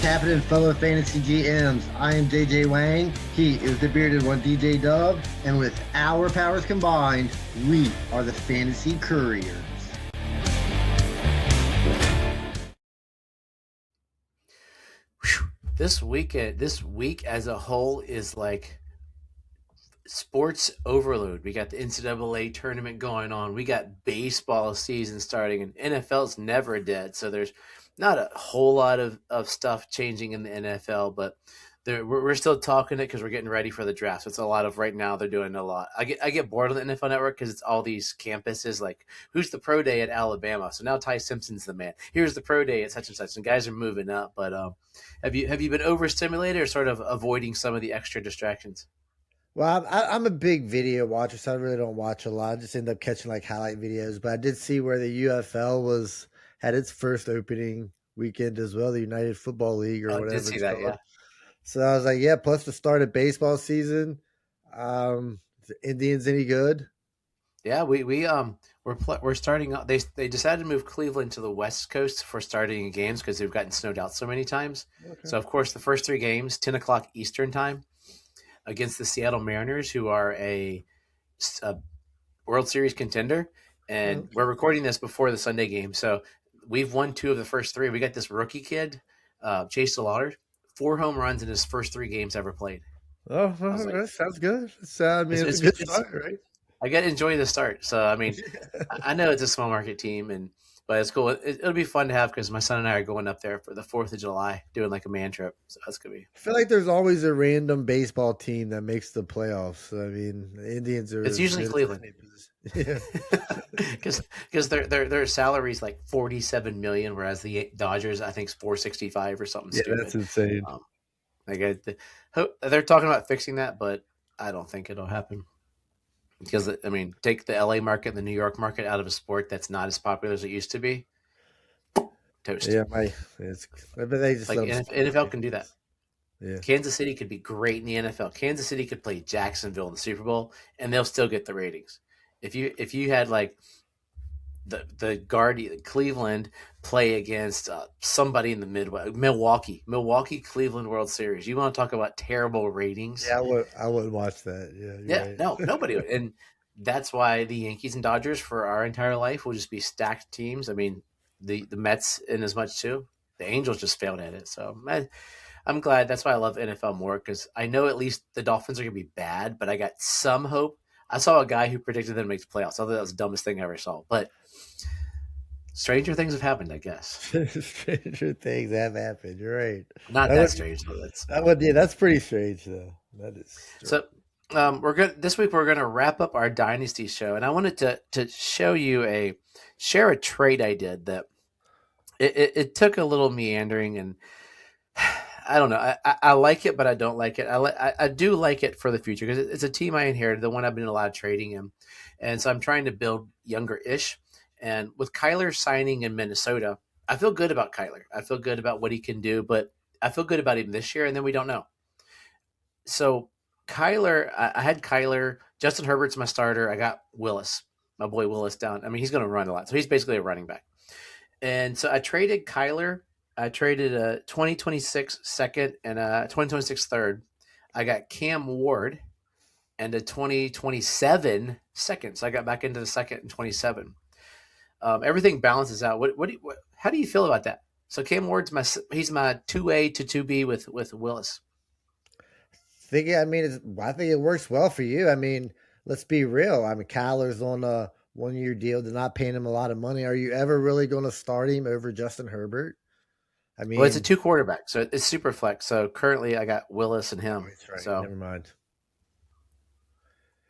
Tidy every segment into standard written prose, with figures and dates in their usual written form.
happening, fellow fantasy GMs? I am JJ Wang. He is the bearded one, DJ Dub. And with our powers combined, we are the Fantasy Couriers. This week as a whole is like sports overload. We got the NCAA tournament going on. We got baseball season starting, and NFL's never dead. So there's not a whole lot of stuff changing in the NFL, but we're still talking it because we're getting ready for the draft. So it's a lot of right now. They're doing a lot. I get bored of the NFL Network because it's all these campuses. Like, who's the pro day at Alabama? So now Ty Simpson's the man. Here's the pro day at such and such, and guys are moving up. But have you been overstimulated or sort of avoiding some of the extra distractions? Well, I'm a big video watcher, so I really don't watch a lot. I just end up catching like highlight videos. But I did see where the UFL had its first opening weekend as well, the United Football League or I whatever did see it's that, called. yeah. So I was like, yeah. Plus the start of baseball season. The Indians any good? Yeah, we're starting out. They decided to move Cleveland to the West Coast for starting games because they've gotten snowed out so many times. Okay. So of course the first three games, 10 o'clock Eastern time, against the Seattle Mariners, who are a World Series contender, and Okay. we're recording this before the Sunday game. So we've won two of the first three. We got this rookie kid, Chase DeLauder, 4 home runs in his first 3 games ever played. Oh, I was like, that sounds good. I mean, it's a good start, right? I got to enjoy the start. So I mean, I know it's a small market team, but it's cool. It'll be fun to have because my son and I are going up there for the 4th of July, doing like a man trip. So that's gonna be. I feel like there's always a random baseball team that makes the playoffs. I mean, the Indians are It's as usually good Cleveland. as any. Yeah. Because their salary is like 47 million, whereas the Dodgers I think is 465 or something Yeah, stupid. that's insane. They're talking about fixing that, but I don't think it'll happen. Because I mean, take the LA market and the New York market out of a sport that's not as popular as it used to be. Toast. Yeah, but they just Like let them split NFL the can do that. difference. Yeah. Kansas City could be great in the NFL. Kansas City could play Jacksonville in the Super Bowl, and they'll still get the ratings. If you had like the Guardian Cleveland play against somebody in the Midwest, Milwaukee Cleveland World Series. You want to talk about terrible ratings? Yeah, I wouldn't watch that. Yeah, Yeah, you're right. no, nobody would. And that's why the Yankees and Dodgers for our entire life will just be stacked teams. I mean, the Mets in as much too. The Angels just failed at it. So I'm glad. That's why I love NFL more because I know at least the Dolphins are going to be bad, but I got some hope. I saw a guy who predicted them to make the playoffs. I thought that was the dumbest thing I ever saw. But stranger things have happened, I guess. Stranger things have happened. You're right. Not That that would strange, though. That's yeah, that's pretty strange though. That is strange. so. We're good. This week we're going to wrap up our Dynasty show, and I wanted to show you share a trade I did that it took a little meandering, and I don't know. I like it, but I don't like it. I do like it for the future because it's a team I inherited, the one I've been doing a lot of trading in, and so I'm trying to build younger-ish. And with Kyler signing in Minnesota, I feel good about Kyler. I feel good about what he can do, but I feel good about him this year, and then we don't know. So Kyler, I had Kyler. Justin Herbert's my starter. I got Willis, my boy Willis down. I mean, he's going to run a lot, so he's basically a running back. And so I traded Kyler. I traded a 2026 second and a 2026 third. I got Cam Ward and a 2027 second. So I got back into the second and 27. Everything balances out. How do you feel about that? So Cam Ward's he's my 2A to 2B with Willis. I mean, I think it works well for you. I mean, let's be real. I mean, Kyler's on a 1-year deal. They're not paying him a lot of money. Are you ever really going to start him over Justin Herbert? I Well, it's a mean, 2 quarterback, so it's super flex. So currently, I got Willis and him. that's right. So Never mind.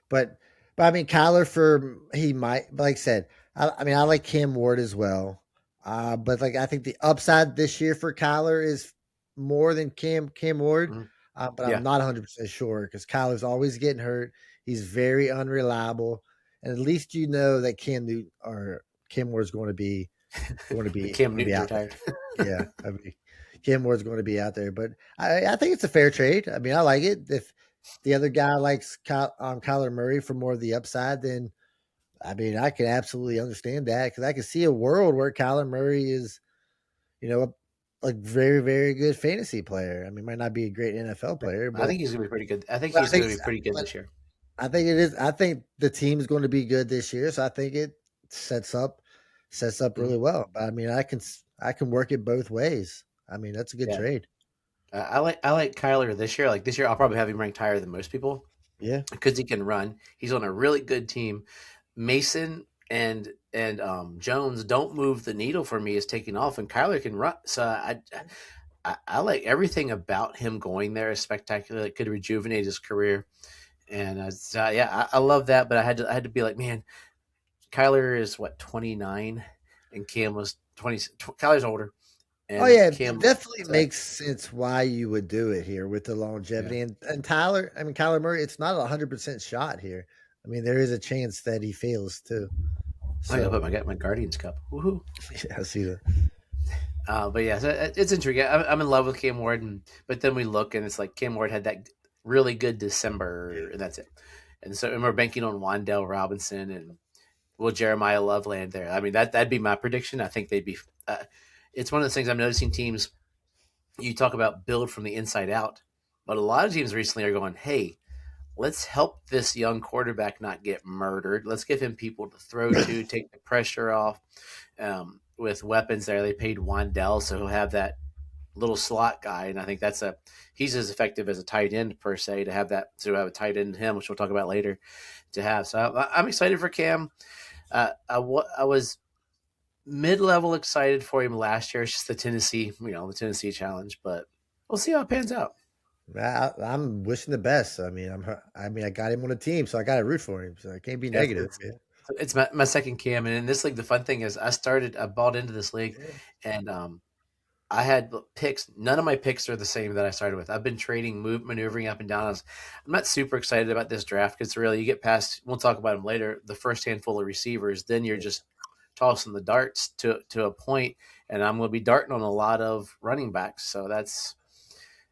But I mean, Kyler he might. But like I said, I mean, I like Cam Ward as well. But like I think the upside this year for Kyler is more than Cam Ward. mhm. But Yeah, I'm not 100% sure because Kyler's always getting hurt. He's very unreliable, and at least you know that Cam Ward's going to be Cam going to be Newton out there. retired. Yeah, I mean, Cam Ward's going to be out there, but I think it's a fair trade. I mean, I like it. If the other guy likes Kyler Murray for more of the upside, then I mean, I can absolutely understand that because I can see a world where Kyler Murray is, you know, a very, very good fantasy player. I mean, might not be a great NFL player, I but, think he's gonna be pretty good. I think but I he's think gonna be pretty good but this year. I think it is. I think the team's going to be good this year, so I think it sets up Mhm. really well. But I mean, I can work it both ways. I mean, that's a good Yeah, trade. I like Kyler this year. Like this year, I'll probably have him ranked higher than most people Yeah. because he can run. He's on a really good team. Mason and Jones don't move the needle for me. Is taking off, and Kyler can run. So I like everything about him going there is spectacular. It could rejuvenate his career, and so, yeah, I love that. But I had to be like, man, Kyler is what 29, and Cam was 20. Kyler's older, Oh and yeah, it Cam. definitely So, makes sense why you would do it here with the yeah, longevity and Tyler. I mean, Kyler Murray. It's not 100% shot here. I mean, there is a chance that he fails too. I gotta So put my Guardians cup. Woohoo! yeah, I see that. But yeah, so it's intriguing. I'm in love with Cam Ward, but then we look and it's like Cam Ward had that really good December, and that's it. And we're banking on Wandell Robinson and will Jeremiah Love land there? I mean, that'd be my prediction. I think they'd be. It's one of those things I'm noticing teams. You talk about build from the inside out, but a lot of teams recently are going, "Hey, let's help this young quarterback not get murdered. Let's give him people to throw to, take the pressure off." With weapons there, they paid Wandell, so he'll have that little slot guy, and I think he's as effective as a tight end per se to have a tight end in him, which we'll talk about later to have. So I'm excited for Cam. I was mid-level excited for him last year. It's just the Tennessee challenge, but we'll see how it pans out. I'm wishing the best. I mean, I mean, I got him on a team, so I got to root for him. So I can't be Yeah, negative. Yeah. it's my second Cam, and in this league, the fun thing is I bought into this league, and I had picks. None of my picks are the same that I started with. I've been maneuvering up and down. I'm not super excited about this draft because really you get past. We'll talk about them later. The first handful of receivers, then you're just tossing the darts to a point, and I'm going to be darting on a lot of running backs. So that's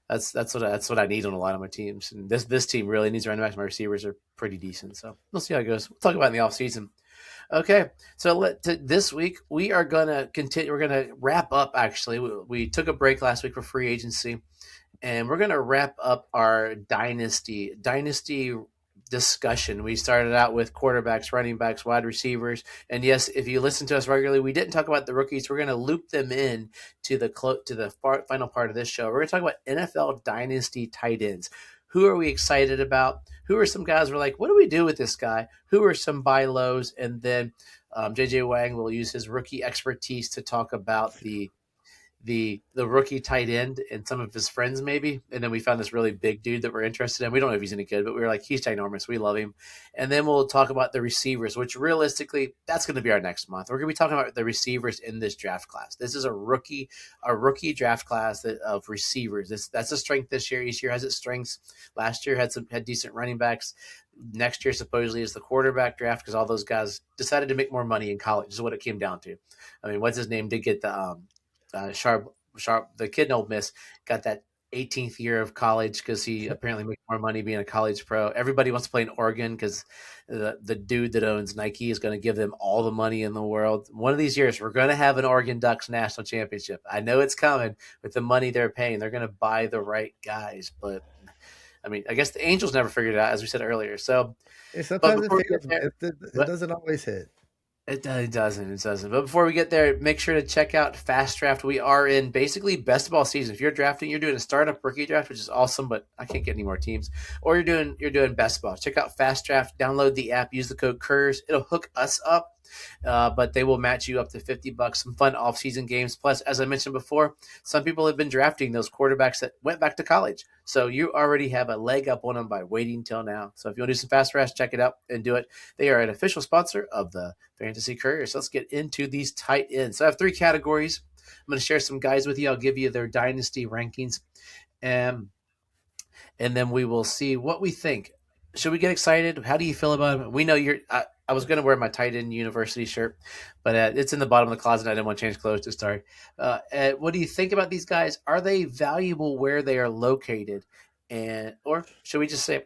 what I need on a lot of my teams. And this team really needs running backs. My receivers are pretty decent. So we'll see how it goes. We'll talk about it in the offseason. Okay, so this week we are gonna continue. We're gonna wrap up. Actually, we took a break last week for free agency, and we're gonna wrap up our dynasty discussion. We started out with quarterbacks, running backs, wide receivers, and yes, if you listen to us regularly, we didn't talk about the rookies. We're gonna loop them in to the final part of this show. We're gonna talk about NFL dynasty tight ends. Who are we excited about? Who are some guys we're like, what do we do with this guy? Who are some buy lows? And then JJ Wang will use his rookie expertise to talk about the rookie tight end and some of his friends maybe. And then we found this really big dude that we're interested in. We don't know if he's any good, but we were like, he's ginormous. We love him. And then we'll talk about the receivers, which realistically, that's going to be our next month. We're going to be talking about the receivers in this draft class. This is a rookie draft class of receivers. That's a strength this year. Each year has its strengths. Last year had decent running backs. Next year supposedly is the quarterback draft because all those guys decided to make more money in college. Is what it came down to. I mean, what's his name did get the kid in Ole Miss got that 18th year of college because he apparently makes more money being a college pro. Everybody wants to play in Oregon because the dude that owns Nike is going to give them all the money in the world. One of these years, we're going to have an Oregon Ducks national championship. I know it's coming with the money they're paying. They're going to buy the right guys, but I mean, I guess the Angels never figured it out, as we said earlier. So, And but sometimes it before we get fails, man. there, It doesn't always hit. it doesn't. It doesn't. But before we get there, make sure to check out Fast Draft. We are in basically best ball season. If you're drafting, you're doing a startup rookie draft, which is awesome, but I can't get any more teams. Or you're doing best ball. Check out Fast Draft. Download the app. Use the code Couriers. It'll hook us up. But they will match you up to $50. Some fun off-season games. Plus, as I mentioned before, some people have been drafting those quarterbacks that went back to college. So you already have a leg up on them by waiting till now. So if you want to do some fast draft, check it out and do it. They are an official sponsor of the Fantasy Couriers. So let's get into these tight ends. So I have three categories. I'm going to share some guys with you. I'll give you their dynasty rankings. And then we will see what we think. Should we get excited? How do you feel about it? We know I was going to wear my tight end university shirt, but it's in the bottom of the closet. I didn't want to change clothes to start. What do you think about these guys? Are they valuable where they are located? Or should we just say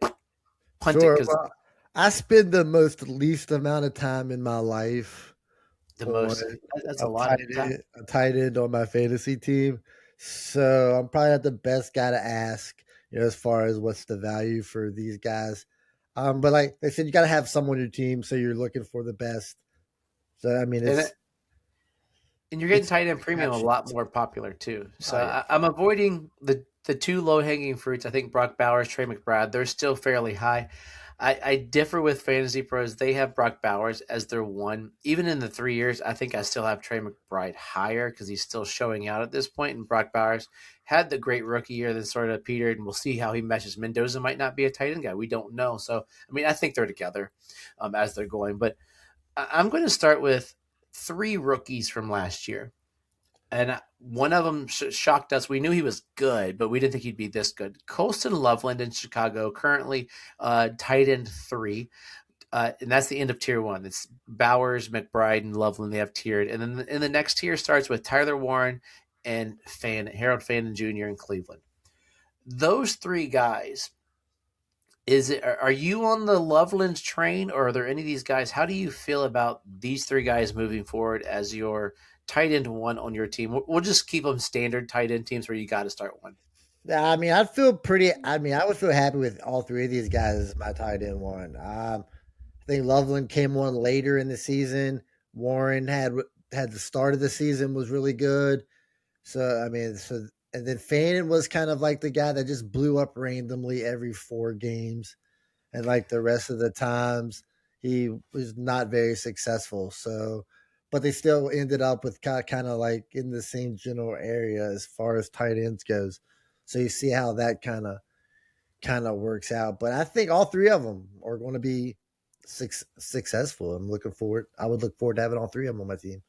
punt it? Sure. Because Well, I spend the least amount of time in my life the on most, that's a lot of time. a tight end on my fantasy team. So I'm probably not the best guy to ask, as far as what's the value for these guys. But like they said, you got to have someone on your team, so you're looking for the best. So I mean, And and you're getting it's tight end premium a lot captions. more popular too. So Oh yeah, I'm avoiding the two low hanging fruits. I think Brock Bowers, Trey McBride, they're still fairly high. I differ with Fantasy Pros. They have Brock Bowers as their one. Even in the 3 years, I think I still have Trey McBride higher because he's still showing out at this point. And Brock Bowers had the great rookie year that sort of petered, and we'll see how he meshes. Mendoza might not be a tight end guy. We don't know. So, I mean, I think they're together as they're going. But I'm going to start with three rookies from last year. And one of them shocked us. We knew he was good, but we didn't think he'd be this good. Colston Loveland in Chicago, currently tight end 3. And that's the end of tier 1. It's Bowers, McBride, and Loveland. They have tiered. And then in the next tier starts with Tyler Warren and Harold Fannin Jr. in Cleveland. Those three guys, are you on the Loveland train, or are there any of these guys? How do you feel about these three guys moving forward as your tight end 1 on your team? We'll just keep them standard tight end teams where you got to start one. I mean, I'd feel pretty. I mean, I would feel happy with all three of these guys as my tight end one. I think Loveland came on later in the season. Warren had the start of the season was really good. So I mean, and then Fannin was kind of like the guy that just blew up randomly every 4 games, and like the rest of the times he was not very successful. So, but they still ended up with kind of like in the same general area as far as tight ends goes. So you see how that kind of works out. But I think all three of them are going to be successful. I'm looking forward. I would look forward to having all three of them on my team.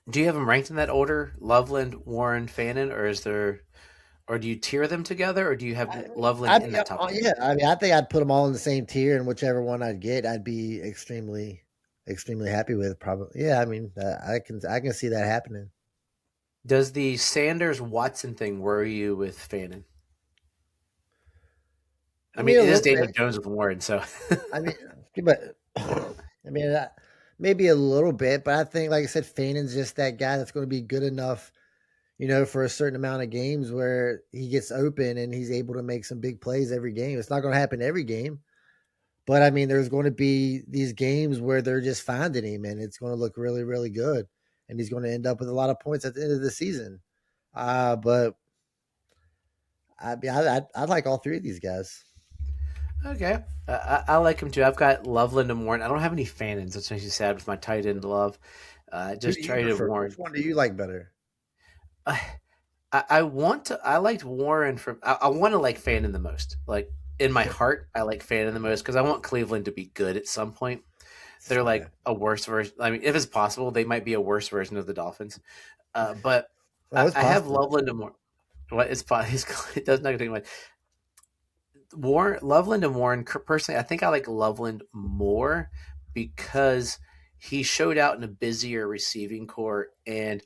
Do you have them ranked in that order? Loveland, Warren, Fannin, or do you tier them together, or do you have Loveland in that top 10? Yeah. I mean, I think I'd put them all in the same tier, and whichever one I'd get, I'd be extremely happy with. Probably, yeah. I mean, I can see that happening. Does the Sanders Watson thing worry you with Fannin? I I mean, mean, a it is little Daniel bit. Jones with Warren, so I mean, but I mean, maybe a little bit, but I think, like I said, Fannin's just that guy that's going to be good enough, for a certain amount of games where he gets open and he's able to make some big plays every game. It's not going to happen every game, but I mean, there's going to be these games where they're just finding him and it's going to look really, really good. And he's going to end up with a lot of points at the end of the season. But I like all three of these guys. okay. I like him too. I've got Loveland and Warren. I don't have any Fannins. That's what you said with my tight end love. Who do Just you traded prefer? Warren. Which one do you like better? I want to. I liked Warren from. I want to like Fannin the most. Like in my heart, I like Fannin the most because I want Cleveland to be good at some point. They're Okay. like a worse version. I mean, if it's possible, they might be a worse version of the Dolphins. But Well, it's I have possible. Loveland and Warren. What is it does not take much. Warren, Loveland and Warren. Personally, I think I like Loveland more because he showed out in a busier receiving core, and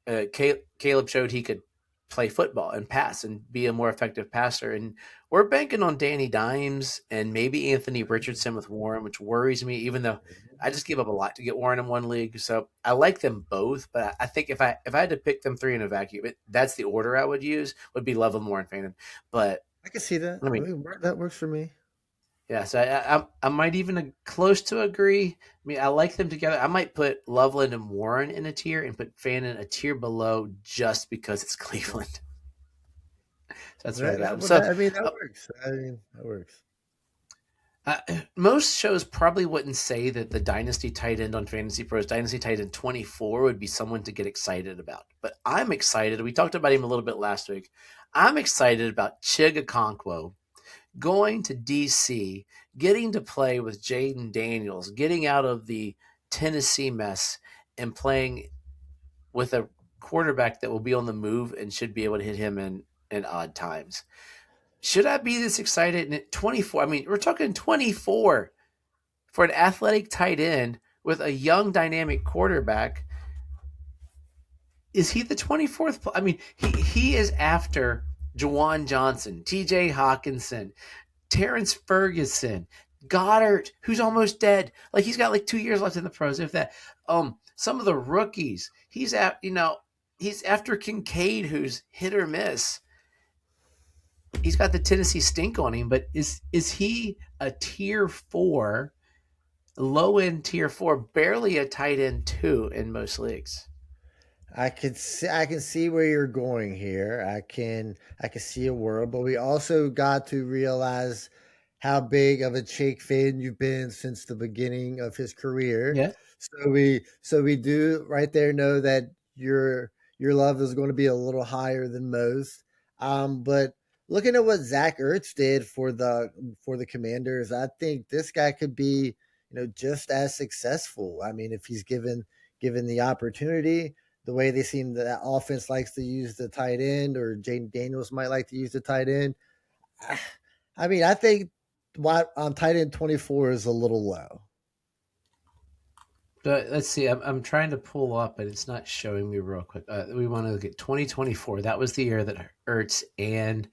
Caleb showed he could play football and pass and be a more effective passer. And we're banking on Danny Dimes and maybe Anthony Richardson with Warren, which worries me, even though I just gave up a lot to get Warren in one league. So I like them both, but I think if I had to pick them three in a vacuum, that's the order I would use, would be Loveland, Warren, Fannin. But I can see that. I I mean, mean, that works for me. yeah, so I might even close to agree. I mean, I like them together. I might put Loveland and Warren in a tier and put Fannin a tier below just because it's Cleveland. So that's where I got them. So I mean, that uh, works. I mean, that works. uh, most shows probably wouldn't say that the Dynasty tight end on Fantasy Pros, Dynasty tight end 24, would be someone to get excited about. But I'm excited. We talked about him a little bit last week. I'm excited about Chig Okonkwo going to DC, getting to play with Jaden Daniels, getting out of the Tennessee mess, and playing with a quarterback that will be on the move and should be able to hit him in odd times. Should I be this excited? And at 24, I mean, we're talking 24 for an athletic tight end with a young dynamic quarterback. Is he the 24th? I mean, he is after Jawan Johnson, TJ Hawkinson, Terrence Ferguson, Goddard, who's almost dead. Like he's got like 2 years left in the pros, if that. Some of the rookies, he's at, he's after Kincaid, who's hit or miss. He's got the Tennessee stink on him, but is he a tier 4, low end tier 4, barely a tight end 2 in most leagues? I can see where you're going here. I can see a world, but we also got to realize how big of a Jake fan you've been since the beginning of his career. Yeah. So we do right there know that your love is going to be a little higher than most. But looking at what Zach Ertz did for the Commanders, I think this guy could be, just as successful. I mean, if he's given the opportunity, the way they seem that offense likes to use the tight end, or Jaden Daniels might like to use the tight end. I mean, I think what on tight end 24 is a little low. But let's see. I'm trying to pull up, and it's not showing me real quick. We want to look at 2024. That was the year that Ertz and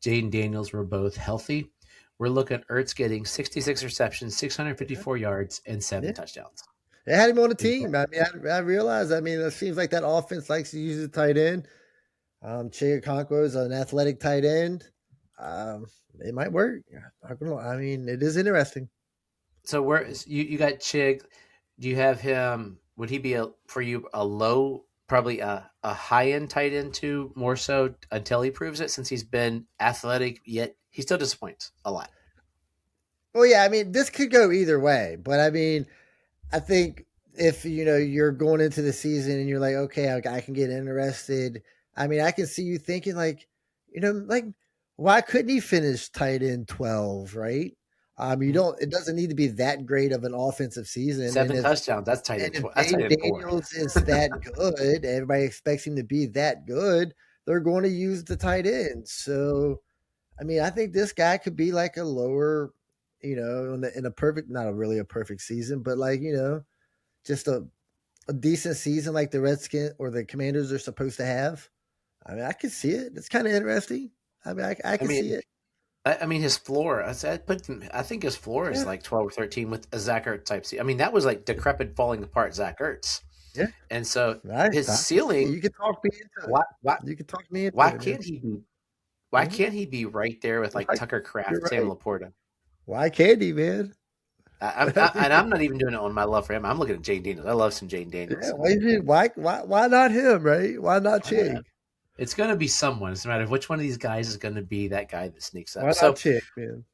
Jaden Daniels were both healthy. We're looking at Ertz getting 66 receptions, 654 yards, and 7 touchdowns. They had him on the team. I mean, I realize. I mean, it seems like that offense likes to use the tight end. Chig Okonkwo is an athletic tight end. It might work. I mean, it is interesting. So where you got Chig? Do you have him? Would he be for you a low, probably a high end tight end too, more so until he proves it? Since he's been athletic, yet he still disappoints a lot. Well, yeah. I mean, this could go either way, but I mean, I think if you're going into the season and you're like, okay, I can get interested. I mean, I can see you thinking like, like why couldn't he finish tight end 12, right? You don't. It doesn't need to be that great of an offensive season. 7 touchdowns. That's tight end. That's tight end 4. Daniels is that good. Everybody expects him to be that good. They're going to use the tight end. So, I mean, I think this guy could be like a lower, in a perfect, not a really a perfect season, but like just a decent season like the Redskins or the Commanders are supposed to have. I mean, I can see it. It's kind of interesting. I mean, I can see it. I mean, his floor. I think his floor is like 12 or 13 with a Zach Ertz type. I mean, that was like decrepit, falling apart Zach Ertz. Yeah, and so his ceiling. You can talk me into it. Why, you can talk me into why it. Can't he be? Why can't he be right there with like Tucker Kraft, Sam Laporta? Why can't he, man? And I'm not even doing it on my love for him. I'm looking at Jaden Daniels. I love some Jaden Daniels. Yeah, why not him, right? Why not Chig? It's going to be someone. It's no matter which one of these guys is going to be that guy that sneaks up. Why not Chig, man?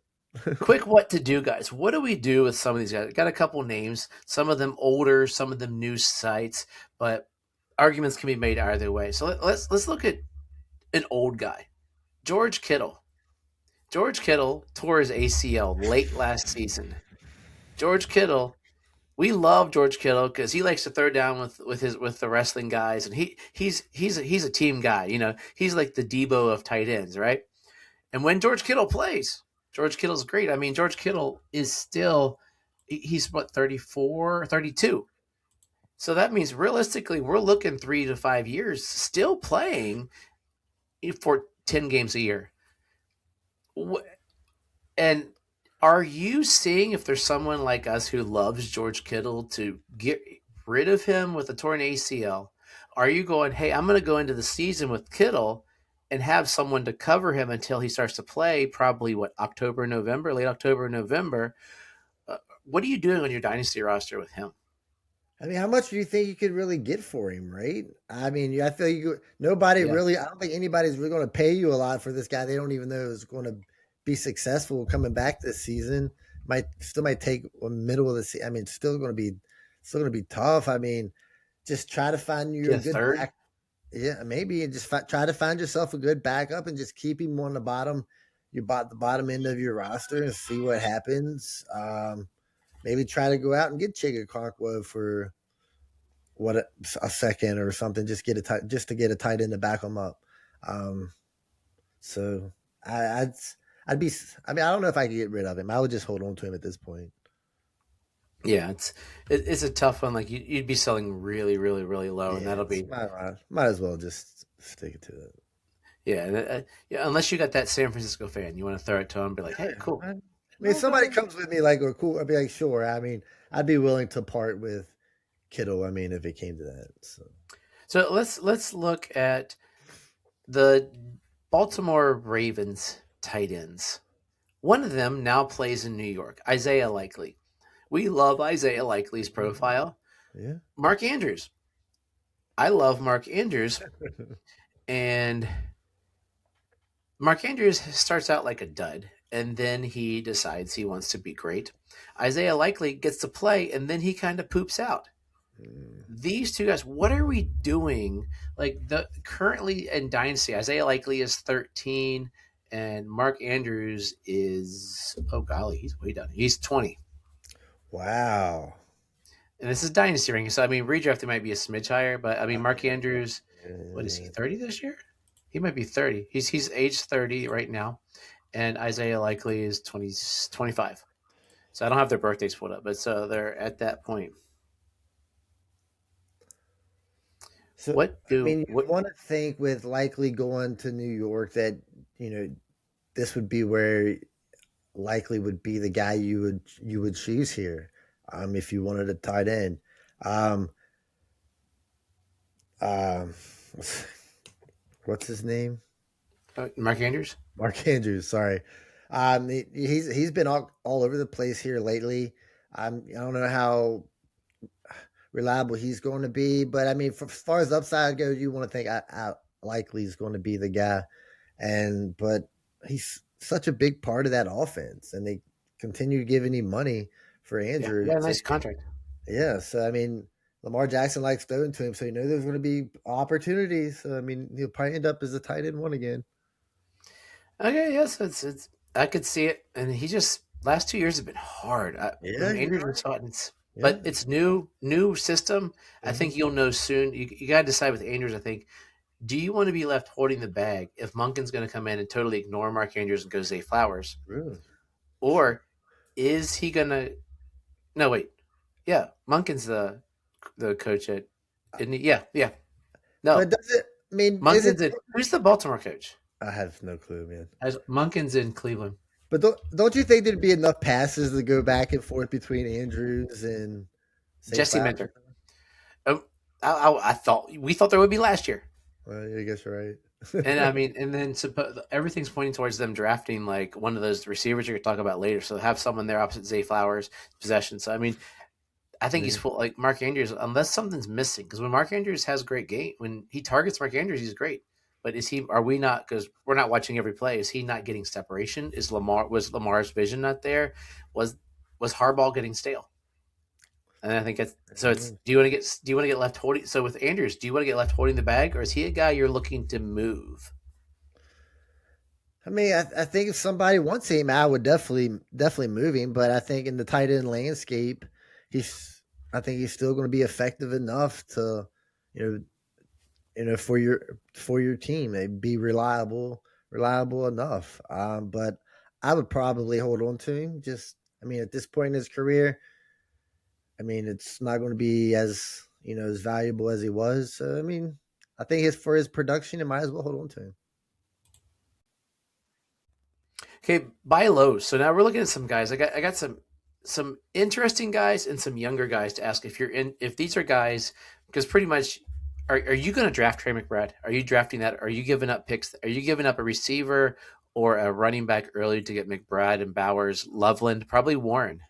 Quick what to do, guys. What do we do with some of these guys? Got a couple names. Some of them older, some of them new sites, but arguments can be made either way. So let's look at an old guy. George Kittle. George Kittle tore his ACL late last season. George Kittle, we love George Kittle because he likes to throw down with the wrestling guys, and he's a team guy. He's like the Debo of tight ends, right? And when George Kittle plays, George Kittle's great. I mean, George Kittle is still he's what 34, 32. So that means realistically, we're looking 3 to 5 years still playing for 10 games a year. And are you seeing if there's someone like us who loves George Kittle to get rid of him with a torn ACL? Are you going, hey, I'm going to go into the season with Kittle and have someone to cover him until he starts to play, probably late October, November? What are you doing on your dynasty roster with him? I mean, how much do you think you could really get for him, right? I mean, I feel nobody really, I don't think anybody's really going to pay you a lot for this guy. They don't even know is going to be successful coming back this season. Might take a middle of the season. I mean, it's still going to be tough. I mean, just try to find you a good back. Yeah, maybe, and just try to find yourself a good backup and just keep him on the bottom. You bought the bottom end of your roster and see what happens. Maybe try to go out and get Chig Okonkwo for a second or something. Just to get a tight end to back him up. So I don't know if I could get rid of him. I would just hold on to him at this point. Yeah, it's a tough one. Like you'd be selling really, really, really low, and that'll be might as well just stick it to it. Yeah, unless you got that San Francisco fan, you want to throw it to him, and be like, "Hey, cool." I mean, somebody comes with me like, "Or cool," I'd be like, "Sure." I mean, I'd be willing to part with Kittle. I mean, if it came to that. So let's look at the Baltimore Ravens tight ends. One of them now plays in New York, Isaiah Likely. We love Isaiah Likely's profile. Yeah. Mark Andrews. I love Mark Andrews, and Mark Andrews starts out like a dud, and then he decides he wants to be great. Isaiah Likely gets to play, and then he kind of poops out. Mm. These two guys, what are we doing? Like the currently in Dynasty, Isaiah Likely is 13, and Mark Andrews is he's way down. He's 20. Wow. And this is Dynasty ranking. So I mean redraft might be a smidge higher, but I mean Mark Andrews, what is he, Yeah. 30 this year? He might be 30. He's age 30 right now. And Isaiah Likely is 25. So I don't have their birthdays pulled up, but so they're at that point. So, What I do mean, you what want to think with Likely going to New York that, you know, this would be where Likely would be the guy you would choose here, if you wanted a tight end. Um, um, what's his name? Mark Andrews? Mark Andrews. Sorry. He's been all over the place here lately. I don't know how reliable he's going to be, but I mean, as far as upside goes, you want to think I Likely is going to be the guy, but he's such a big part of that offense, and they continue giving him money for Yeah, he got a Andrews. nice contract. Yeah, so I mean, Lamar Jackson likes throwing to him, so you know there's going to be opportunities. So I mean, he'll probably end up as a tight end one again. Okay, yes, it's I could see it, and he just last 2 years have been hard. Yeah, When you're Andrews right. was hot, it's Yeah. but it's new system. I Mhm. think you'll know soon. You got to decide with Andrews. I think. Do you want to be left holding the bag if Monken's going to come in and totally ignore Mark Andrews and go Zay Flowers, Really? or is he going to? No, wait. Yeah, Monken's the coach at. Isn't he? Yeah, yeah. But No, does it? I mean, is it? Monken's in. Who's the Baltimore coach? I have no clue, man. As Monken's in Cleveland. But don't you think there'd be enough passes to go back and forth between Andrews and say Jesse Flowers? Mentor. Um, I thought we thought there would be last year, Well, yeah, I guess you're right. and I mean, and then everything's pointing towards them drafting like one of those receivers you're going to talk about later. So have someone there opposite Zay Flowers possession. So I mean, I think he's Yeah. full like Mark Andrews unless something's missing because when Mark Andrews has a great game when he targets Mark Andrews he's great. But is he? Are we not? Because we're not watching every play. Is he not getting separation? Was Lamar's vision not there? Was was Harbaugh getting stale? And I think it's so. It's do you want to get left holding? So with Andrews, do you want to get left holding the bag, or is he a guy you're looking to move? I mean, I think if somebody wants him, I would definitely move him. But I think in the tight end landscape, he's I think he's still going to be effective enough to, you know, for your team, be reliable enough. But I would probably hold on to him. Just, I mean, at this point in his career, I mean, it's not going to be as valuable as he was. So, I mean, I think for his production, it might as well hold on to him. Okay, buy low. So now we're looking at some guys. I got some interesting guys and some younger guys to ask if you're in if these are guys because pretty much are you going to draft Trey McBride? Are you drafting that? Are you giving up picks? Are you giving up a receiver or a running back early to get McBride and Bowers, Loveland, probably Warren,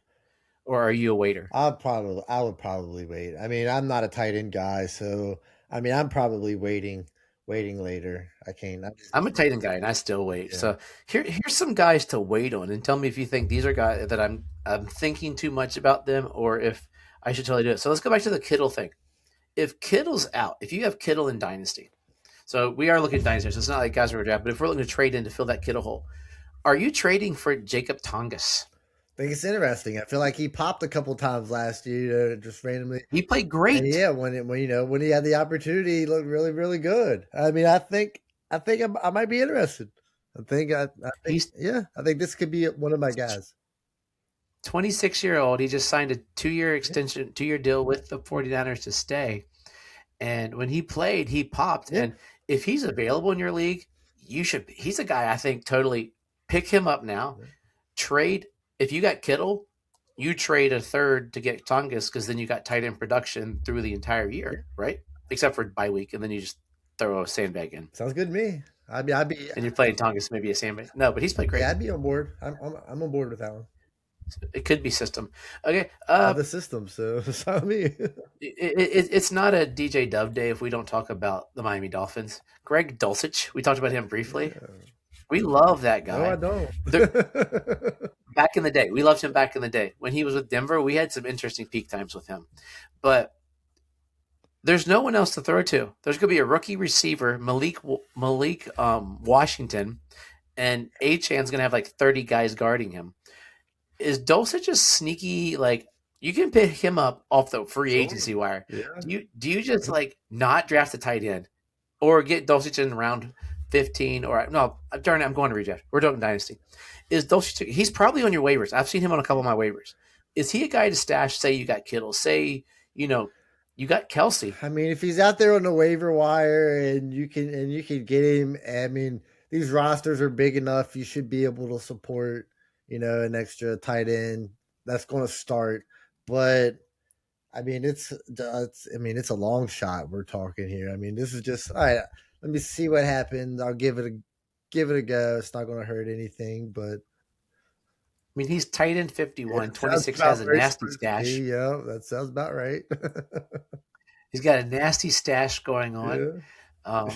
or are you a waiter? I would probably wait. I mean, I'm not a tight end guy, so I mean, I'm probably waiting later. I can't. I'm just, I'm a tight end guy, and I still wait. yeah. So here's some guys to wait on, and tell me if you think these are guys that I'm thinking too much about them, or if I should totally do it. So let's go back to the Kittle thing. If Kittle's out, if you have Kittle in Dynasty, so we are looking at Dynasty, so it's not like guys are draft, but if we're looking to trade in to fill that Kittle hole, are you trading for Jacob Tongas? I think it's interesting. I feel like he popped a couple times last year, just randomly. He played And great. yeah, when he had the opportunity, he looked really really good. I mean, I think I might be interested. I think He's yeah, I think this could be one of my guys. 26-year-old. He just signed a 2-year Yeah, extension, 2-year deal with the 49ers to stay. And when he played, he popped. yeah, And if he's available in your league, you should. He's a guy I think totally pick him up now. yeah. Trade if you got Kittle, you trade a third to get Tongas because then you got tight end production through the entire Yeah. year, right? except for bye week, and then you just throw a sandbag in. Sounds good to me. I'd be And you're playing Tongas, maybe a sandbag. No, but he's played great. yeah, I'd be on board. I'm on board with that one. It could be system. Okay. I have the system, so it's not me. It's not a DJ Dove day if we don't talk about the Miami Dolphins. Greg Dulcich, we talked about him briefly. Yeah. We love that No, guy. I don't. Back in the day, we loved him back in the day. When he was with Denver, we had some interesting peak times with him. But there's no one else to throw to. There's going to be a rookie receiver, Malik Washington, and Achan's going to have like 30 guys guarding him. Is Dulcich a sneaky, like, you can pick him up off the free agency wire. Yeah. Do you just like not draft a tight end or get Dulcich in round 15 or no, I'm going to redraft. We're talking Dynasty. Is Dulcich, he's probably on your waivers. I've seen him on a couple of my waivers. Is he a guy to stash? Say you got Kittle, say, you got Kelsey. I mean, if he's out there on the waiver wire and you can get him, I mean, these rosters are big enough. You should be able to support, an extra tight end that's going to start. But I mean, it's a long shot we're talking here. I mean, this is just all right. Let me see what happens. I'll give it a go. It's not going to hurt anything, but I mean, he's tight end 51, yeah, 26 has a nasty stash. Yeah, that sounds about right. He's got a nasty stash going on. Yeah.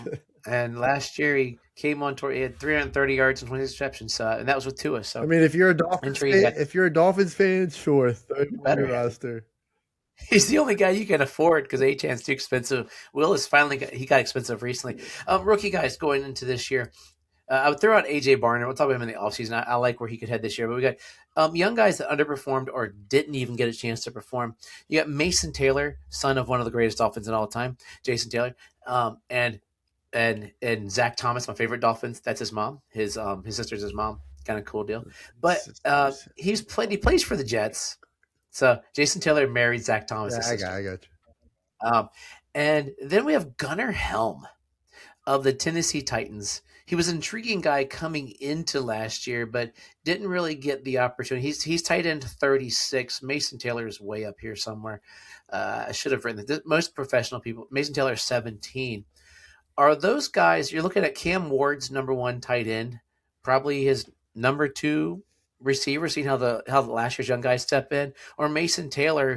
And last year he came on tour. He had 330 yards and 20 receptions, and that was with Tua. So I mean, if you're a Dolphins fan, sure, throw him on your roster. He's the only guy you can afford because Achan's too expensive. Will is he got expensive recently. Rookie guys going into this year. I would throw out AJ Barner. We'll talk about him in the offseason. I like where he could head this year. But we got young guys that underperformed or didn't even get a chance to perform. You got Mason Taylor, son of one of the greatest Dolphins in all time, Jason Taylor, and Zach Thomas, my favorite Dolphins. That's his mom. His sister's his mom. Kind of cool deal. But he plays for the Jets. So Jason Taylor married Zach Thomas. Yeah, I got you. And then we have Gunnar Helm of the Tennessee Titans. He was an intriguing guy coming into last year, but didn't really get the opportunity. He's tight end 36. Mason Taylor is way up here somewhere. I should have written that. Most professional people, Mason Taylor is 17. Are those guys, you're looking at Cam Ward's number one tight end, probably his number two receiver, seeing how the last year's young guys step in, or Mason Taylor,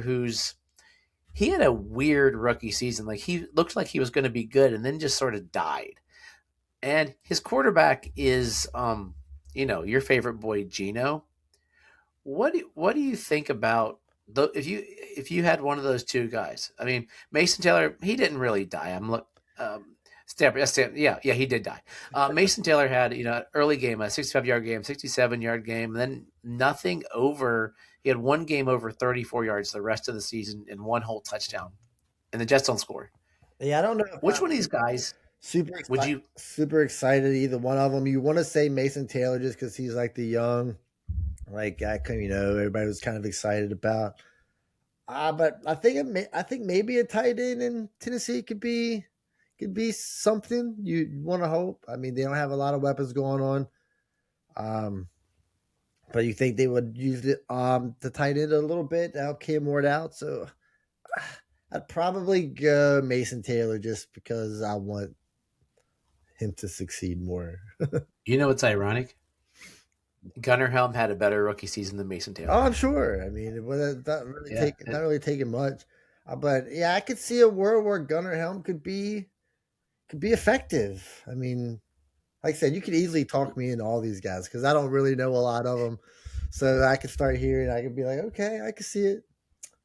he had a weird rookie season. Like he looked like he was going to be good and then just sort of died. And his quarterback is, your favorite boy, Geno. What do you think about if you had one of those two guys? I mean, Mason Taylor, he didn't really die. He did die. Mason Taylor had, early game, a 65-yard game, 67-yard game, and then nothing over. He had one game over 34 yards the rest of the season and one whole touchdown. And the Jets don't score. Yeah, I don't know. Which one of these guys super excited, either one of them? You want to say Mason Taylor just because he's like the young, like guy, everybody was kind of excited about. But I think maybe a tight end in Tennessee could be something you want to hope. I mean, they don't have a lot of weapons going on. But you think they would use the tight end a little bit to help Cam Ward out. So I'd probably go Mason Taylor just because I want him to succeed more. You know what's ironic? Gunnar Helm had a better rookie season than Mason Taylor. Oh, I'm sure. I mean, not really taking much. But yeah, I could see a world where Gunnar Helm could be effective. I mean, like I said, you could easily talk me into all these guys because I don't really know a lot of them. So I could start here and I could be like, okay, I can see it.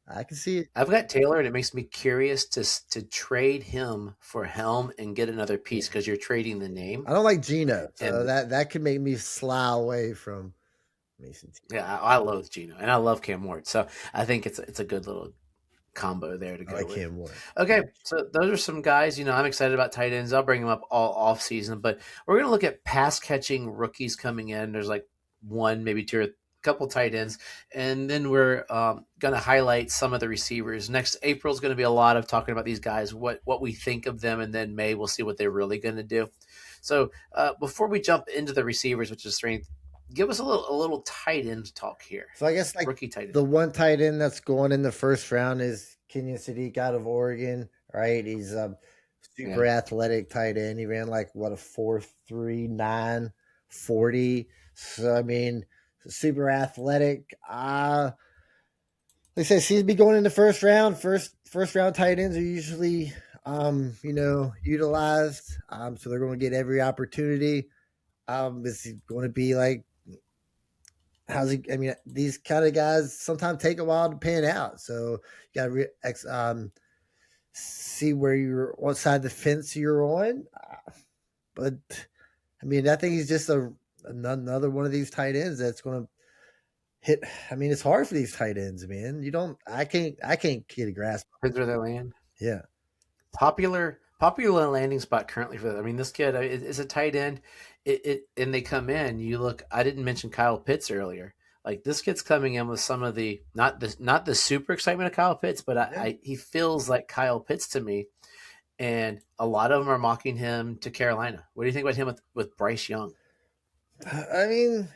I've got Taylor, and it makes me curious to trade him for Helm and get another piece because you're trading the name. I don't like Geno, so that could make me slough away from Mason. Yeah, I love Geno, and I love Cam Ward. So I think it's a good little combo there to go with. Cam Ward. Okay, so those are some guys. I'm excited about tight ends. I'll bring them up all off season, but we're going to look at pass catching rookies coming in. There's like one, maybe two, or couple tight ends, and then we're going to highlight some of the receivers. Next April is going to be a lot of talking about these guys, what we think of them, and then May we'll see what they're really going to do. So before we jump into the receivers, which is strength, give us a little tight end talk here. So I guess rookie tight end. The one tight end that's going in the first round is Kenyon Sadiq out of Oregon. right? He's Yeah. super athletic tight end. He ran like what a 4.39 40. So I mean, super athletic. Like I said, seems to be going in the first round. First round tight ends are usually utilized. So they're going to get every opportunity. Is he going to be like how's he? I mean, these kind of guys sometimes take a while to pan out. So you got to see where you're, what side of the fence you're on. But I mean, I think he's just another one of these tight ends that's going to hit. I mean, it's hard for these tight ends, man. You don't. I can't get a grasp. Depends where they land. Yeah. Popular landing spot currently for. I mean, this kid is a tight end. And they come in. You look. I didn't mention Kyle Pitts earlier. Like this kid's coming in with some of the not the super excitement of Kyle Pitts, but Yeah. he feels like Kyle Pitts to me. And a lot of them are mocking him to Carolina. What do you think about him with Bryce Young? I mean,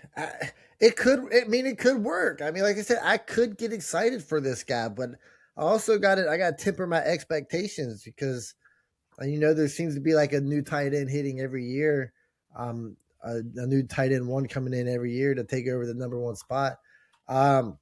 it could. I mean, it could work. I mean, like I said, I could get excited for this guy, but I also got it. I got to temper my expectations because there seems to be like a new tight end hitting every year. A new tight end one coming in every year to take over the number one spot. Um,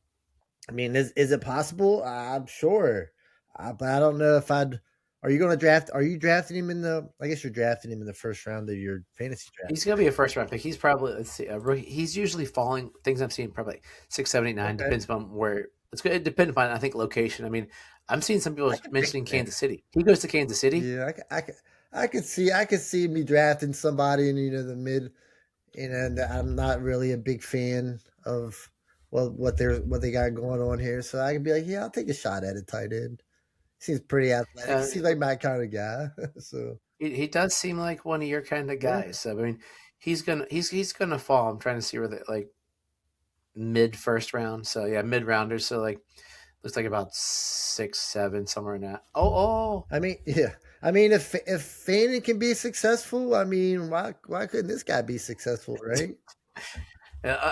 I mean, is it possible? I'm sure, but I don't know if I'd. Are you going to draft? Are you drafting him in the? I guess you're drafting him in the first round of your fantasy draft. He's gonna be a first round pick. He's probably let's see, a rookie. He's usually falling. Things I'm seeing probably like 679. Okay, Depends upon where it's good. It depends upon I think location. I mean, I'm seeing some people I can think mentioning of that. Kansas City. He goes to Kansas City. Yeah, I could see me drafting somebody in the mid, and I'm not really a big fan of what they got going on here. So I can be like, yeah, I'll take a shot at a tight end. Seems pretty athletic. Uh, Seems like my kind of guy. So he does seem like one of your kind of yeah, guys. So, I mean, he's gonna fall. I'm trying to see where the like mid first round. So yeah, mid rounders. So like looks like about 6, 7 somewhere in that. Oh, I mean, yeah. I mean, if Fanning can be successful, I mean, why couldn't this guy be successful, right?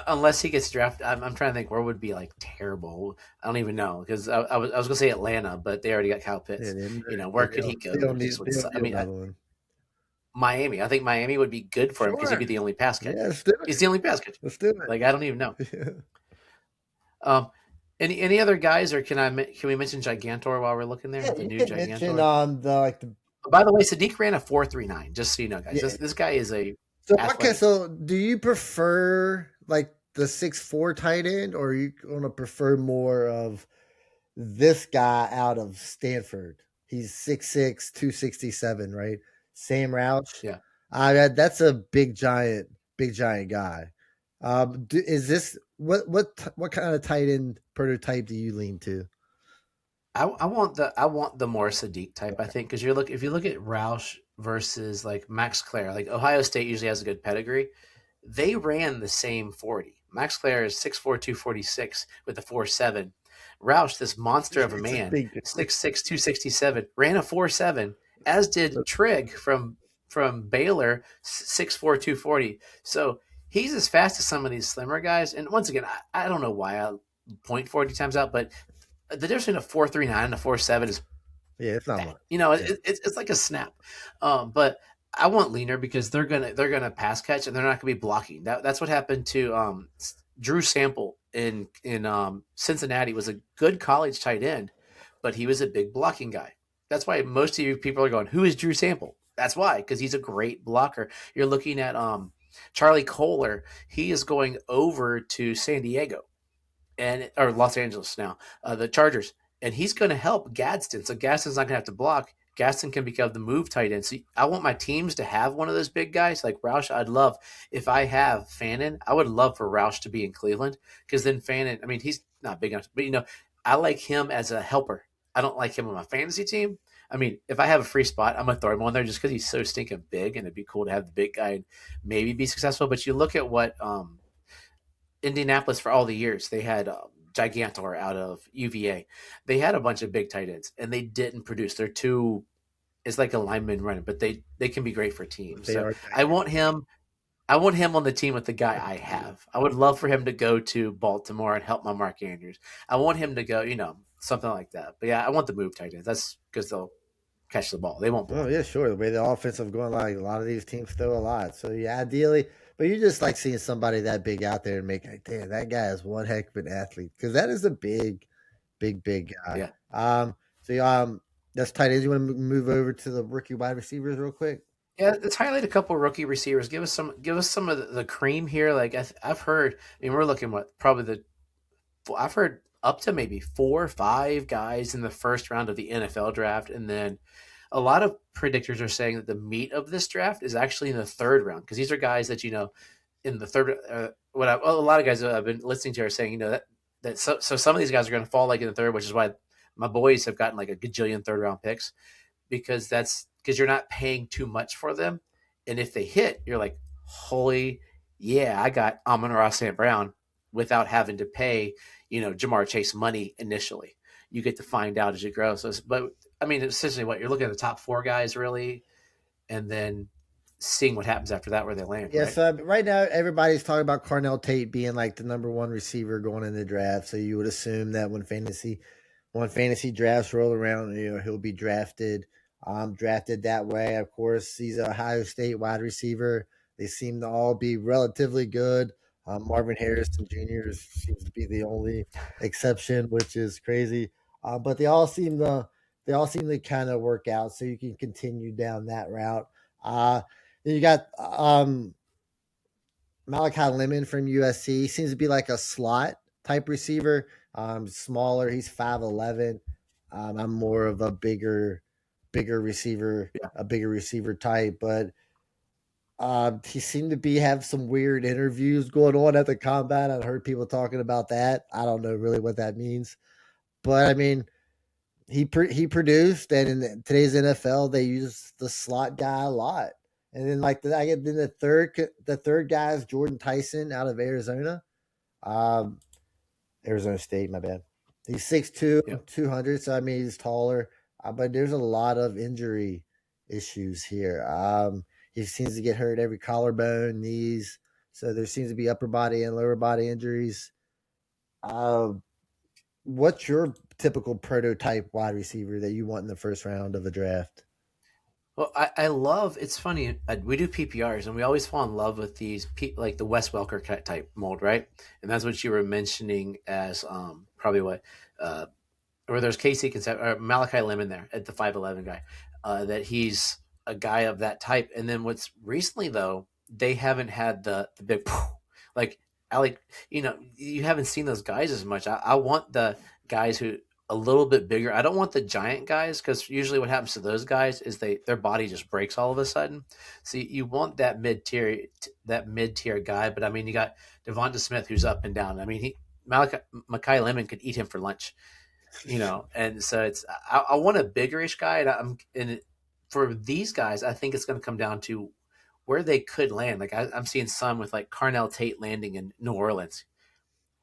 unless he gets drafted. I'm trying to think where would be like terrible. I don't even know because I was gonna say Atlanta, but they already got Kyle Yeah, Pitts. yeah, Where could he they go? don't That need just would. they don't I need mean, another one. Miami. I think Miami would be good for him because he'd be Sure. the only pass catcher. Yeah, let's do He's it. the only pass catcher. Let's do Like I don't even know. it. Um, any other guys, or can we mention Gigantor while we're looking there? Yeah, The you new can mention Gigantor. the By the way, Sadiq ran a 4.39. Just so you know, guys, yeah. this guy is a So okay, athletic. so do you prefer like the 6'4" tight end, or are you gonna prefer more of this guy out of Stanford? He's 6'6", 267, right? Sam Roush. Yeah. That's a big giant guy. Is this what kind of tight end prototype do you lean to? I want the more Sadiq type. I think because if you look at Roush versus like Max Clare, like Ohio State usually has a good pedigree. They ran the same 40. Max Clare is 6'4", 246 with a 4.7. Roush, this monster of a It's a man, big difference. 6'6", 267, ran a 4.7, as did Trigg from Baylor, 6'4", 240. So he's as fast as some of these slimmer guys. And once again, I don't know why I point 40 times out, but the difference between a 4.39 and a 4.7 is Yeah, it's not that. much. Yeah. It's like a snap. But I want leaner because they're gonna pass catch and they're not gonna be blocking. That's what happened to Drew Sample in Cincinnati. Was a good college tight end, but he was a big blocking guy. That's why most of you people are going, "Who is Drew Sample?" That's why, because he's a great blocker. You're looking at Charlie Kohler. He is going over to San Diego and or Los Angeles now, the Chargers, and he's going to help Gadsden. So Gadsden's not going to have to block. Gadsden can become the move tight end. So I want my teams to have one of those big guys like Roush. I'd love if I have Fannin. I would love for Roush to be in Cleveland because then Fannin. I mean, he's not big enough, but I like him as a helper. I don't like him on my fantasy team. I mean, if I have a free spot, I'm gonna throw him on there just because he's so stinking big, and it'd be cool to have the big guy and maybe be successful. But you look at what Indianapolis for all the years. They had Gigantor out of UVA. They had a bunch of big tight ends, and they didn't produce. They're too. It's like a lineman running, but they can be great for teams. They So are I gigantic. want him. I want him on the team with the guy I have. I would love for him to go to Baltimore and help my Mark Andrews. I want him to go, something like that. But yeah, I want the move tight ends. That's because they'll catch the ball. They won't Oh block. yeah, sure. The way the offensive going, like a lot of these teams throw a lot. So yeah, ideally, but you just like seeing somebody that big out there and make like, damn, that guy is one heck of an athlete because that is a big guy. Yeah. So that's tight ends. You want to move over to the rookie wide receivers real quick? Yeah, let's highlight a couple rookie receivers. Give us some of the cream here. Like I've heard. I mean, we're looking what probably the I've heard up to maybe 4 or 5 guys in the first round of the NFL draft, and then a lot of predictors are saying that the meat of this draft is actually in the third round because these are guys that in the third. A lot of guys that I've been listening to are saying so some of these guys are going to fall like in the third, which is why my boys have gotten like a gajillion third round picks because you're not paying too much for them, and if they hit, you're like, holy yeah, I got Amon-Ra St. Brown without having to pay Jamar Chase money initially. You get to find out as you grow. But I mean, essentially, what you're looking at the top 4 guys really, and then seeing what happens after that where they land. Yeah, Right? so right now everybody's talking about Carnell Tate being like the number one receiver going in the draft. So you would assume that when fantasy drafts roll around, he'll be drafted that way. Of course, he's a Ohio State wide receiver. They seem to all be relatively good. Marvin Harrison Jr. seems to be the only exception, which is crazy. But they all seem to kind of work out. So you can continue down that route. Then you got Malachi Lemon from USC. He seems to be like a slot type receiver. Smaller. He's 5'11". I'm more of a bigger receiver, Yeah. a bigger receiver type. But he seemed to have some weird interviews going on at the combine. I've heard people talking about that. I don't know really what that means, but I mean, he produced, and in today's NFL, they use the slot guy a lot. And then the third guy is Jordan Tyson out of Arizona, um, Arizona State. My bad. He's 6'2", Yeah. 200. So I mean he's taller, but there's a lot of injury issues here. He seems to get hurt every collarbone, knees. So there seems to be upper body and lower body injuries. Um, what's your typical prototype wide receiver that you want in the first round of a draft? Well, I love. It's funny. We do PPRs, and we always fall in love with these, like the Wes Welker type mold, right? And that's what you were mentioning as probably what, or there's Casey or Malachi Lemon there at the 5'11" guy. That he's a guy of that type. And then what's recently though, they haven't had the big like Alec. You haven't seen those guys as much. I want the guys who a little bit bigger. I don't want the giant guys because usually what happens to those guys is their body just breaks all of a sudden. So you want that mid tier guy. But I mean, you got Devonta Smith who's up and down. I mean, Makai Lemon could eat him for lunch, and so I want a biggerish guy. And for these guys, I think it's going to come down to where they could land. Like I'm seeing some with like Carnell Tate landing in New Orleans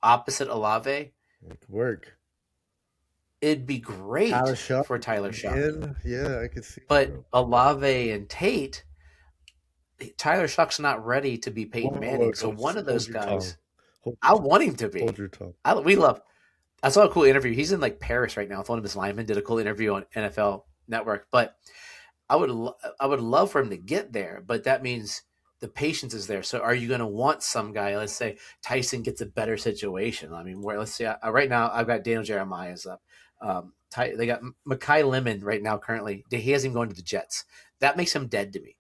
opposite Olave. It could work. It'd be great Tyler Shuck. for Tyler Shuck. Yeah, I could see. But Olave and Tate, Tyler Shuck's not ready to be Peyton Manning. So one of those guys, I want him to be. Hold your tongue. We love. I saw a cool interview. He's in like Paris right now with one of his linemen. Did a cool interview on NFL Network. But I would love for him to get there. But that means the patience is there. So are you going to want some guy? Let's say Tyson gets a better situation. I mean, let's see. Right now I've got Daniel Jeremiah's up. They got Makai Lemon right now currently. He hasn't even gone to the Jets. That makes him dead to me.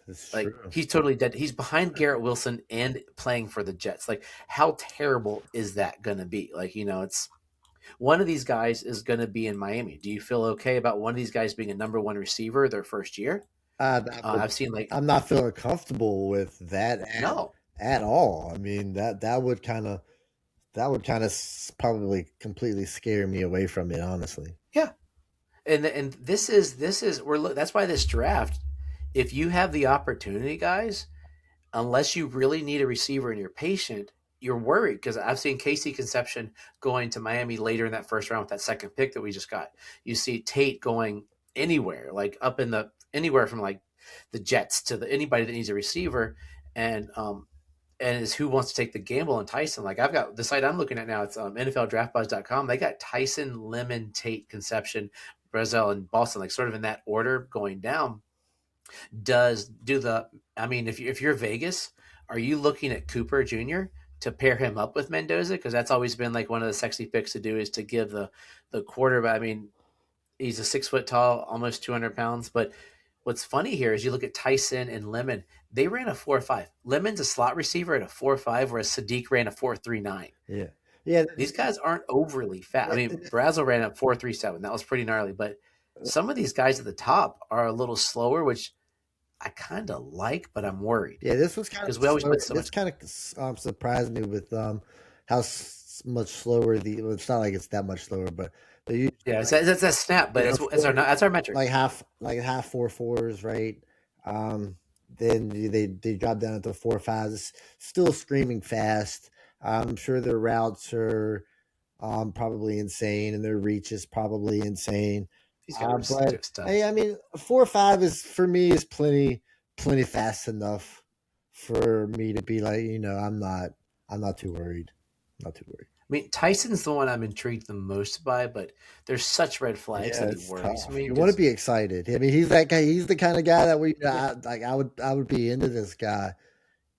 That's Like true. he's totally dead. He's behind Garrett Wilson and playing for the Jets. Like how terrible is that going to be? Like, it's one of these guys is going to be in Miami. Do you feel okay about one of these guys being a number one receiver their first year? I've seen like I'm not feeling comfortable with that no. at all. I mean that would kind of probably completely scare me away from it, honestly. Yeah. And this is that's why this draft, if you have the opportunity, guys, unless you really need a receiver and you're patient, you're worried because I've seen Casey Conception going to Miami later in that first round with that second pick that we just got. You see Tate going anywhere, like up in anywhere from like the Jets to anybody that needs a receiver, and is who wants to take the gamble on Tyson. Like I've got the site I'm looking at now. It's NFLDraftBuzz.com. They got Tyson, Lemon, Tate, Conception, Brazel, and Boston, like sort of in that order going down. I mean, if you're Vegas, are you looking at Cooper Jr. to pair him up with Mendoza? Because that's always been like one of the sexy picks to do, is to give the quarterback. I mean, he's a 6 foot tall, almost 200 pounds. But what's funny here is you look at Tyson and Lemon. They ran a 4.5. Lemon's a slot receiver at a 4.5, whereas Sadiq ran a 4.39. Yeah. Yeah. These guys aren't overly fast. I mean, Brazel ran a 4.37. That was pretty gnarly. But some of these guys at the top are a little slower, which I kind of like, but I'm worried. Yeah, this was kind of because we always slow. put so This much. kind of surprised me with how much slower the. Well, it's not like it's that much slower, but they usually Yeah, it's a snap, but you know, that's our metric. like half 4.4s, right? Um, then they drop down to 4.5s. It's still screaming fast. I'm sure their routes are probably insane, and their reach is probably insane. He's got But stuff. hey, I mean, 4.5 is for me is plenty fast enough for me to be like, I'm not too worried. Not too worried. I mean, Tyson's the one I'm intrigued the most by, but there's such red flags that he It's worries tough. me. You want to be excited. I mean, he's that guy. He's the kind of guy that I would be into this guy.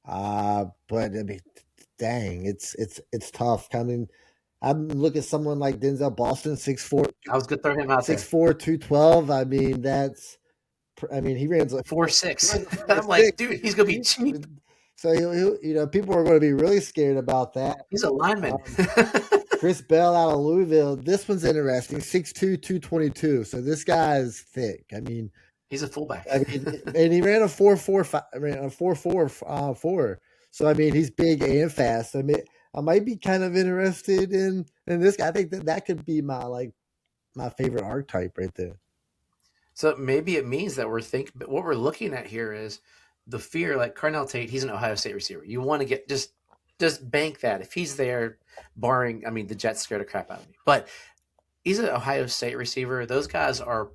But I mean, dang, it's tough. I mean, I'm looking at someone like Denzel Boston, 6'4", I was gonna throw him out there. 6'4", 212. I mean, he ran like 4.6. I'm like, dude, he's gonna be cheap. So people are going to be really scared about that. He's a lineman. Chris Bell out of Louisville. This one's interesting. 6'2", 222. So this guy is thick. I mean, he's a fullback. I mean, and he ran a 4.45. I mean, a 4.4. So I mean, he's big and fast. I mean, I might be kind of interested in this guy. I think that could be my favorite archetype right there. So maybe it means that what we're looking at here is the fear. Like Carnell Tate, he's an Ohio State receiver. You want to get just bank that if he's there, barring, I mean, the Jets scared the crap out of me, but he's an Ohio State receiver. Those guys are.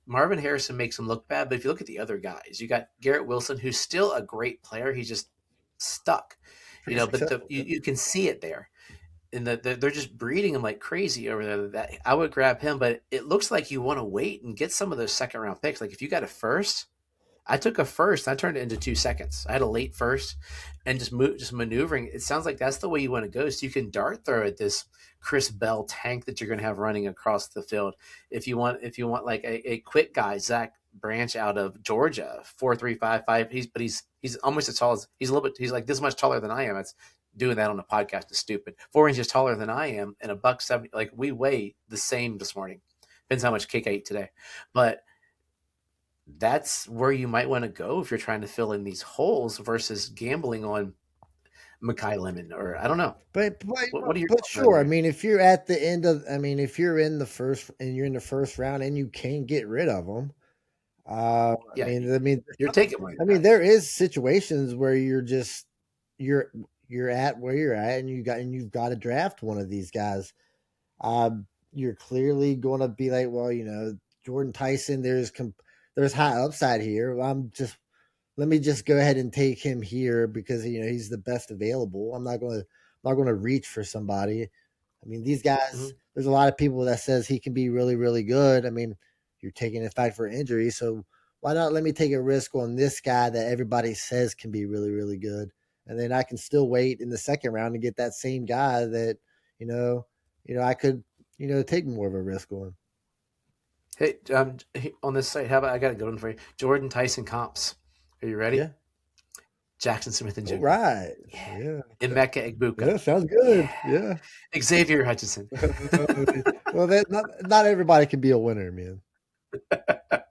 Marvin Harrison makes him look bad, but if you look at the other guys, you got Garrett Wilson, who's still a great player. He's just stuck, but you can see it there. And they're just breeding him like crazy over there. That I would grab him, but it looks like you want to wait and get some of those second round picks. Like if you got a first, I took a first, I turned it into 2 seconds. I had a late first, and just maneuvering. It sounds like that's the way you want to go. So you can dart throw at this Chris Bell tank that you're going to have running across the field. If you want like a quick guy, Zach Branch out of Georgia, 4.355. He's almost as tall as he's like this much taller than I am. It's doing that on a podcast is stupid. 4 inches taller than I am, and $170. Like we weigh the same this morning. Depends how much cake I eat today, but that's where you might want to go if you're trying to fill in these holes versus gambling on Makai Lemon, or I don't know. But what are your sure. I mean, if you're at the end of, if you're in the first round and you can get rid of them, I mean, you're taking one. I mean, there is situations where you're at where you're at, and you've got to draft one of these guys. You're clearly going to be like, well, Jordan Tyson. There's high upside here. Let me just go ahead and take him here because he's the best available. I'm not going to reach for somebody. I mean, these guys. Mm-hmm. There's a lot of people that says he can be really, really good. I mean, you're taking a fight for injury, so why not let me take a risk on this guy that everybody says can be really, really good, and then I can still wait in the second round to get that same guy that I could take more of a risk on. Hey, on this site, how about I got a good one for you? Jordan Tyson comps. Are you ready? Yeah. Jackson Smith and Jr. Right. Yeah. Emeka Egbuka. Yeah, sounds good. Yeah. Xavier Hutchinson. Well, not everybody can be a winner, man. But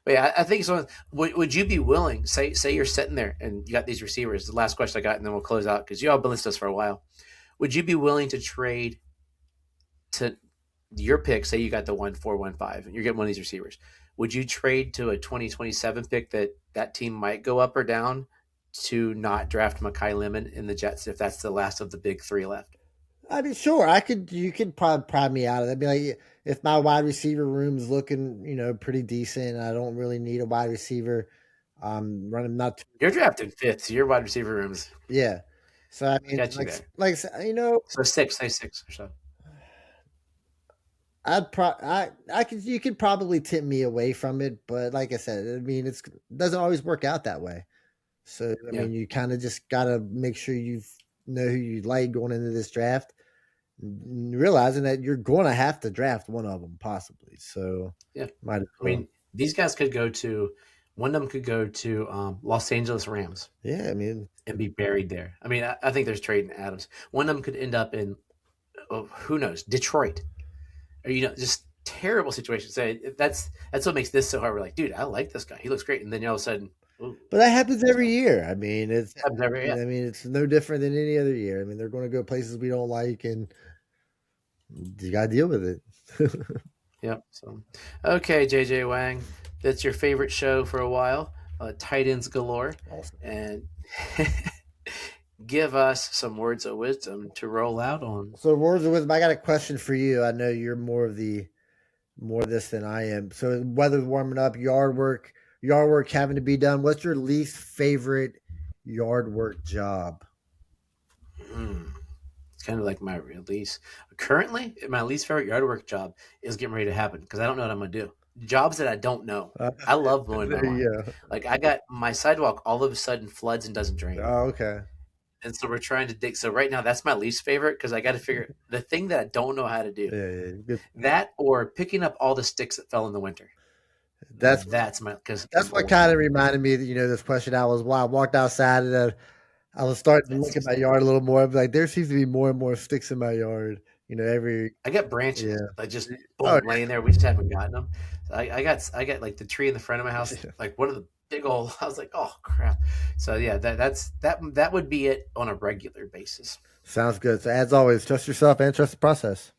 yeah, I think so. Would you be willing? Say you're sitting there and you got these receivers. The last question I got, and then we'll close out because you all been listening to us for a while. Would you be willing to trade to your pick? Say you got the 1.415, and you're getting one of these receivers. Would you trade to a 2027 pick that team might go up or down to not draft Makai Lemon in the Jets if that's the last of the big three left? I mean, sure. You could probably pry me out of that. Be like, if my wide receiver room's looking, pretty decent, I don't really need a wide receiver. Running not. You're drafting fifth, so your wide receiver room's. Yeah. So I mean, So say 6 or so. I could you could probably tip me away from it, but like I said, I mean it doesn't always work out that way. So I Yeah. mean, you kind of just gotta make sure you know who you like going into this draft, realizing that you're going to have to draft one of them possibly. So Yeah. might as I well. mean, these guys could go to one of them could go to Los Angeles Rams Yeah, I mean, and be buried there. I mean, I think there's trading Adams. One of them could end up in who knows, Detroit, or just terrible situations. So that's what makes this so hard. We're like, dude, I like this guy. He looks great, and then all of a sudden, ooh, but that happens every so year. I mean, it's happens every I mean, it's no different than any other year. I mean, they're going to go places we don't like, and you got to deal with it. Yep. So, okay, JJ Wang, that's your favorite show for a while, tight ends galore, Awesome. and give us some words of wisdom to roll out on. So, words of wisdom. I got a question for you. I know you're more of this than I am. So, weather's warming up, yard work having to be done. What's your least favorite yard work job? Hmm. It's kind of like my release. Currently, my least favorite yard work job is getting ready to happen because I don't know what I'm gonna do. Jobs that I don't know. I love mowing my There lawn. you go. Like I got my sidewalk all of a sudden floods and doesn't drain. Oh, okay. And so we're trying to dig. So right now, that's my least favorite because I got to figure the thing that I don't know how to do. Yeah, good. That or picking up all the sticks that fell in the winter. That's That's my because that's what kind of reminded me that this question. I walked outside and I was starting to look at my yard a little more. Like there seems to be more and more sticks in my yard. Every I got branches yeah. like just Oh, boom laying there. We just haven't gotten them. So I got like the tree in the front of my house, yeah. like one of the big old. I was like, oh crap. So yeah, that would be it on a regular basis. Sounds good. So as always, trust yourself and trust the process.